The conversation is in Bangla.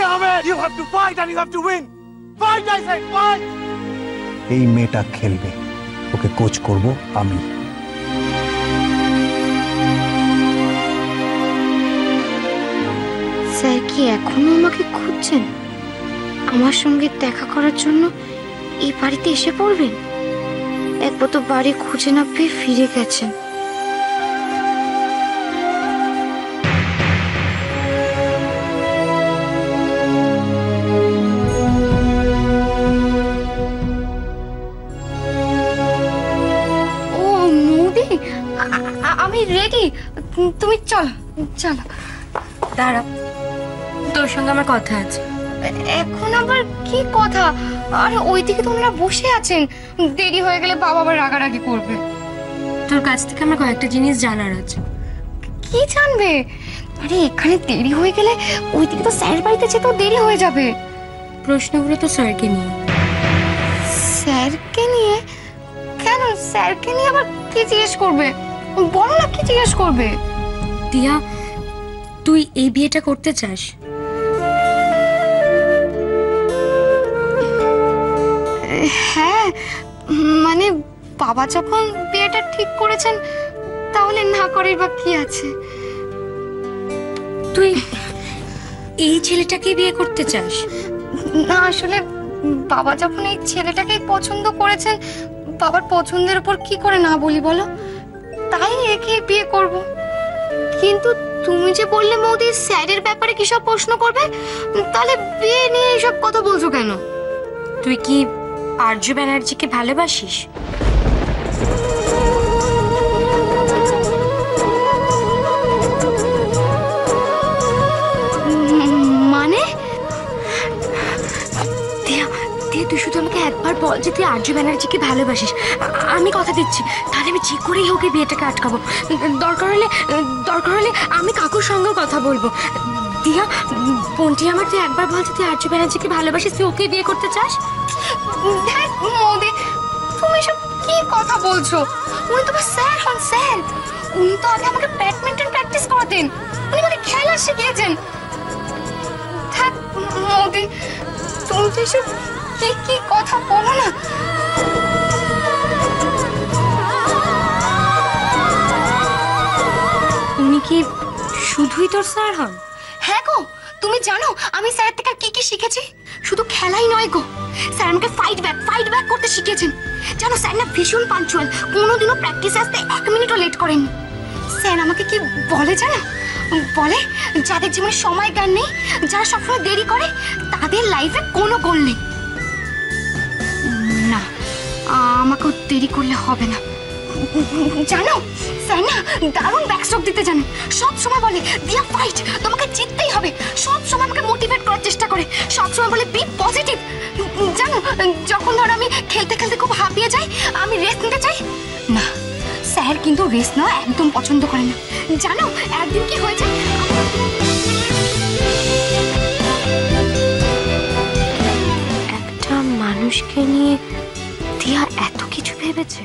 জিততে হবে। You have to fight and you have to win. Fight, I say, fight. এই মেয়েটা খেলবে, ওকে কোচ করব আমি। স্যার কি এখনো আমাকে খুঁজছেন? আমার সঙ্গে দেখা করার জন্য এই বাড়িতে এসে পড়বেন? একবার তো বাড়ি খুঁজে না পেয়ে ফিরে গেছেন। ও নদী, আমি রেডি, তুমি চলো চলো। দাঁড়া, তোর সঙ্গে আমার কথা আছে। এখন আবার কি কথা? আরে ওইদিকে তোমরা বসে আছেন, দেরি হয়ে গেলে বাবা আবার রাগারাগি করবে। তোর কাছ থেকে আমার কয়েকটা জিনিস জানার আছে। কি জানবে? আরে এখানে দেরি হয়ে গেলে ওইদিকে তো স্যার বাড়িতে যেতেও দেরি হয়ে যাবে। প্রশ্নগুলো তো স্যারকে নিয়ে। স্যারকে নিয়ে? কেন স্যারকে নিয়ে আবার কি জিজ্ঞেস করবে? বলো না, কি জিজ্ঞেস করবে? দিয়া, তুই এই বিয়েটা করতে চাস? হ্যাঁ, মানে বাবা যখন বিয়েটা ঠিক করেছেন তাহলে না করার বা কি আছে? তুই এই ছেলেটাকে বিয়ে করতে চাস? না, আসলে বাবা যখন এই ছেলেটাকেই পছন্দ করেছেন, বাবার পছন্দের উপর কি করে না বলি বলো? তাই একে বিয়ে করব। কিন্তু তুমি যে বললে মৌদি স্যারের ব্যাপারে কি সব প্রশ্ন করবে, তাহলে বিয়ে নিয়ে এসব কথা বলছো কেন? তুই কি আর্য ব্যানার্জিকে ভালোবাসিস? মানে তুই শুধু আমাকে একবার বল যে তুই আর্য ব্যানার্জিকে ভালোবাসিস, আমি কথা দিচ্ছি তাহলে আমি যে করেই হোক বিয়েটাকে আটকাবো। দরকার হলে আমি কাকুর সঙ্গেও কথা বলবো। দিয়া, বোনটি আমার, তুই একবার বল যে তুই আর্য ব্যানার্জিকে ভালোবাসিস, তুই ওকে বিয়ে করতে চাস? মোদি, তুমি সব কি কথা বলছো? উনি তোমার স্যার হন, স্যার। উনি তো আগে আমাকে ব্যাডমিন্টন প্র্যাকটিস করাতেন, উনি আমাকে খেলা শিখিয়েছেন। থাক মোদি, তুমি তো এসব কি কথা বলো না। উনি কি শুধুই তোর স্যার হন? হ্যাঁ গো, তুমি জানো আমি স্যার থেকে কি কি শিখেছি? শুধু খেলাই নয় গো, স্যার আমাকে ফাইট ব্যাক করতে শিখিয়েছেন। জানো স্যার না ভীষণ পাঞ্চুয়াল, কোনোদিনও প্র্যাকটিসে আসতে 1 মিনিটও লেট করেননি। স্যার আমাকে কি বলে জানো? বলে যাদের জীবনে সময় জ্ঞান নেই, যারা সবসময় দেরি করে, তাদের লাইফে কোনো গোল নেই। না, আমাকেও দেরি করলে হবে না। জানো স্যার না দারুণ ব্যাকস্ট্রোক দিতে জানেন। সব সময় বলে দিয়া ফাইট, তোমাকে জিততেই হবে। সব সময় আমাকে মোটিভেট করার চেষ্টা করে, সব সময় বলে বি পজিটিভ। জানো যখন ধরো আমি খেলতে খেলতে খুব হাঁপিয়ে যাই, আমি রেস্ট নিতে চাই না, স্যার কিন্তু রেস্ট নেওয়া একদম পছন্দ করে না। জানো একদিন কি হয়েছে, একটা মানুষকে নিয়ে দিয়া এত কিছু ভেবেছে।